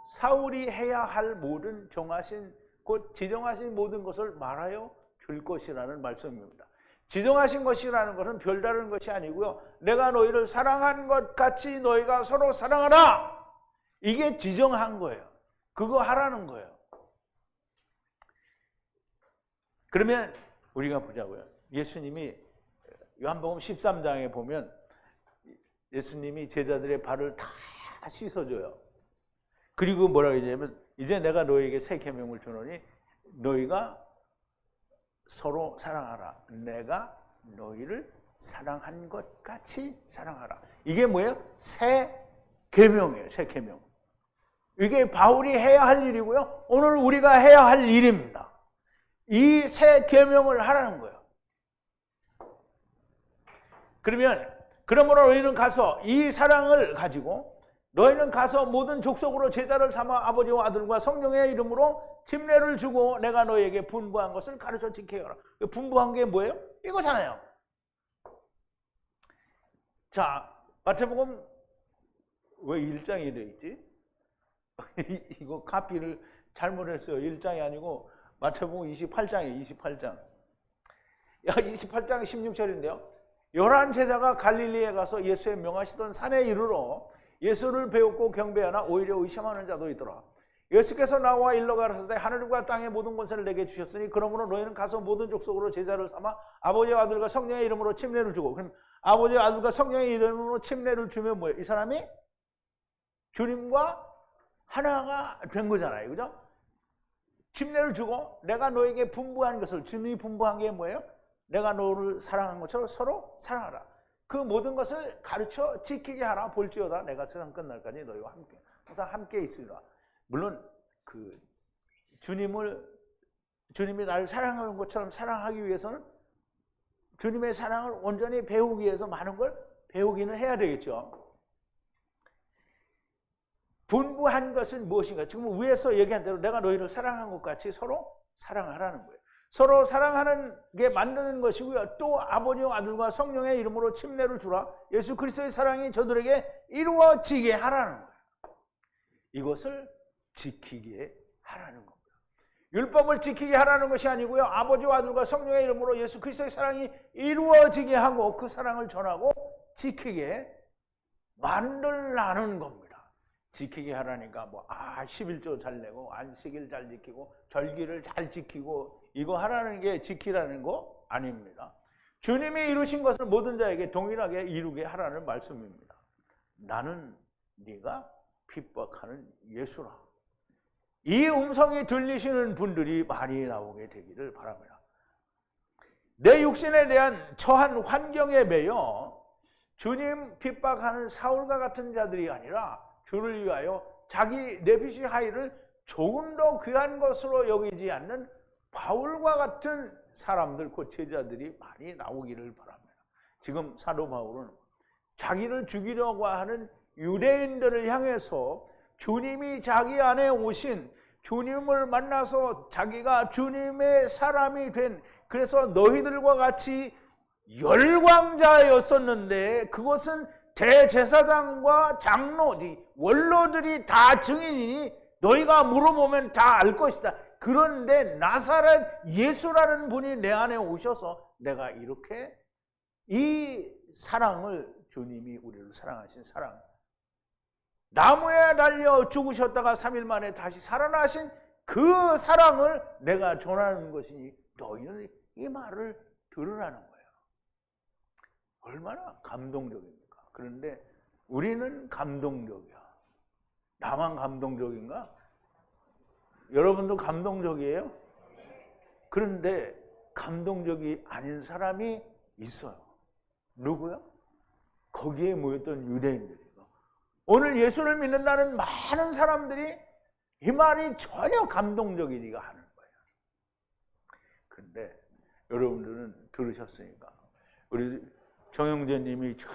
Speaker 1: 사울이 해야 할 모든 정하신 곧 지정하신 모든 것을 말하여 줄 것이라는 말씀입니다. 지정하신 것이라는 것은 별다른 것이 아니고요. 내가 너희를 사랑한 것 같이 너희가 서로 사랑하라. 이게 지정한 거예요. 그거 하라는 거예요. 그러면 우리가 보자고요. 예수님이 요한복음 13장에 보면 예수님이 제자들의 발을 다 씻어줘요. 그리고 뭐라고 하냐면 이제 내가 너희에게 새 계명을 주노니 너희가 서로 사랑하라. 내가 너희를 사랑한 것 같이 사랑하라. 이게 뭐예요? 새 계명이에요. 새 계명. 이게 바울이 해야 할 일이고요. 오늘 우리가 해야 할 일입니다. 이 새 계명을 하라는 거예요. 그러므로 너희는 가서 이 사랑을 가지고 너희는 가서 모든 족속으로 제자를 삼아 아버지와 아들과 성령의 이름으로 침례를 주고 내가 너희에게 분부한 것을 가르쳐 지키게 하라. 분부한 게 뭐예요? 이거잖아요. 자, 마태복음 왜 1장이 되어 있지? 이거 카피를 잘못했어요. 1장이 아니고 마태복음 28장이에요. 28장. 야, 28장 16절인데요. 11 제자가 갈릴리에 가서 예수의 명하시던 산에 이르러 예수를 배웠고 경배하나 오히려 의심하는 자도 있더라. 예수께서 나와 일러 가라사대 하늘과 땅의 모든 권세를 내게 주셨으니 그러므로 너희는 가서 모든 족속으로 제자를 삼아 아버지와 아들과 성령의 이름으로 침례를 주고. 그럼 아버지와 아들과 성령의 이름으로 침례를 주면 뭐예요? 이 사람이 주님과 하나가 된 거잖아요. 그죠? 침례를 주고 내가 너에게 분부한 것을, 주님이 분부한 게 뭐예요? 내가 너를 사랑한 것처럼 서로 사랑하라. 그 모든 것을 가르쳐 지키게 하라. 볼지어다 내가 세상 끝날까지 너희와 함께 항상 함께 있으리라. 물론 그 주님이 나를 사랑하는 것처럼 사랑하기 위해서는 주님의 사랑을 온전히 배우기 위해서 많은 걸 배우기는 해야 되겠죠. 분부한 것은 무엇인가? 지금 위에서 얘기한 대로 내가 너희를 사랑한 것 같이 서로 사랑하라는 거예요. 서로 사랑하는 게 만드는 것이고요. 또 아버지와 아들과 성령의 이름으로 침례를 주라. 예수 그리스도의 사랑이 저들에게 이루어지게 하라는 거예요. 이것을 지키게 하라는 겁니다. 율법을 지키게 하라는 것이 아니고요. 아버지와 아들과 성령의 이름으로 예수 그리스도의 사랑이 이루어지게 하고 그 사랑을 전하고 지키게 만들라는 겁니다. 지키게 하라니까 11조 잘 내고 안식일 잘 지키고 절기를 잘 지키고 이거 하라는 게 지키라는 거 아닙니다. 주님이 이루신 것을 모든 자에게 동일하게 이루게 하라는 말씀입니다. 나는 네가 핍박하는 예수라. 이 음성이 들리시는 분들이 많이 나오게 되기를 바랍니다. 내 육신에 대한 처한 환경에 매여 주님 핍박하는 사울과 같은 자들이 아니라 주를 위하여 자기 내피시 하이를 조금 더 귀한 것으로 여기지 않는 바울과 같은 사람들, 그 제자들이 많이 나오기를 바랍니다. 지금 사도 바울은 자기를 죽이려고 하는 유대인들을 향해서 주님이 자기 안에 오신, 주님을 만나서 자기가 주님의 사람이 된, 그래서 너희들과 같이 열광자였었는데 그것은 대제사장과 장로, 원로들이 다 증인이니 너희가 물어보면 다 알 것이다. 그런데 나사렛 예수라는 분이 내 안에 오셔서 내가 이렇게 이 사랑을, 주님이 우리를 사랑하신 사랑, 나무에 달려 죽으셨다가 3일 만에 다시 살아나신 그 사랑을 내가 전하는 것이니 너희는 이 말을 들으라는 거예요. 얼마나 감동적입니까? 그런데 우리는 감동적이야. 나만 감동적인가? 여러분도 감동적이에요? 그런데 감동적이 아닌 사람이 있어요. 누구요? 거기에 모였던 유대인들이고, 오늘 예수를 믿는다는 많은 사람들이 이 말이 전혀 감동적이지가 않은 거예요. 그런데 여러분들은 들으셨으니까, 우리 정영재님이 참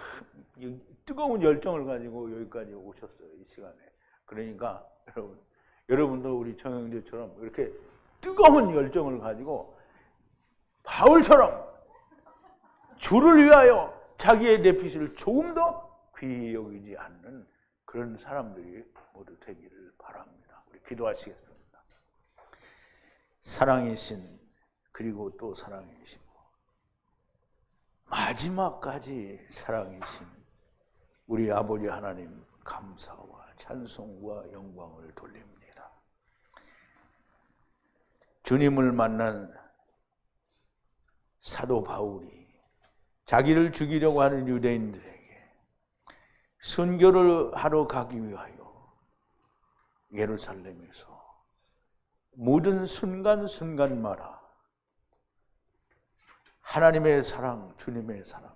Speaker 1: 뜨거운 열정을 가지고 여기까지 오셨어요, 이 시간에. 그러니까 여러분도 우리 정영재처럼 이렇게 뜨거운 열정을 가지고 바울처럼 주를 위하여 자기의 내핏을 조금 더 귀히 여기지 않는 그런 사람들이 모두 되기를 바랍니다. 우리 기도하시겠습니다. 사랑이신, 그리고 또 사랑이시고 마지막까지 사랑이신 우리 아버지 하나님, 감사와 찬송과 영광을 돌립니다. 주님을 만난 사도 바울이 자기를 죽이려고 하는 유대인들에게 순교를 하러 가기 위하여 예루살렘에서 모든 순간순간마다 하나님의 사랑, 주님의 사랑,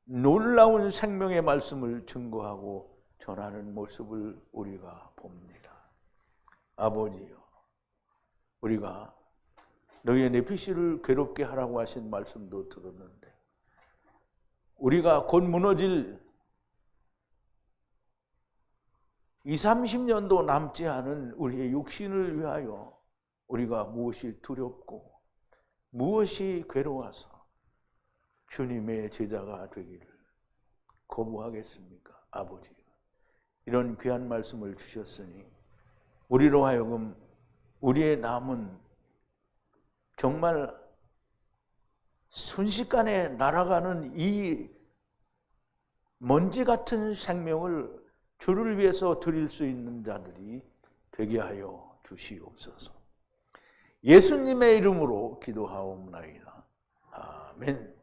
Speaker 1: 놀라운 생명의 말씀을 증거하고 전하는 모습을 우리가 봅니다. 아버지요, 우리가 너희의 내피시를 괴롭게 하라고 하신 말씀도 들었는데, 우리가 곧 무너질 20-30년도 남지 않은 우리의 육신을 위하여 우리가 무엇이 두렵고 무엇이 괴로워서 주님의 제자가 되기를 거부하겠습니까? 아버지, 이런 귀한 말씀을 주셨으니 우리로 하여금 우리의 남은 정말 순식간에 날아가는 이 먼지 같은 생명을 주를 위해서 드릴 수 있는 자들이 되게 하여 주시옵소서. 예수님의 이름으로 기도하옵나이다. 아멘.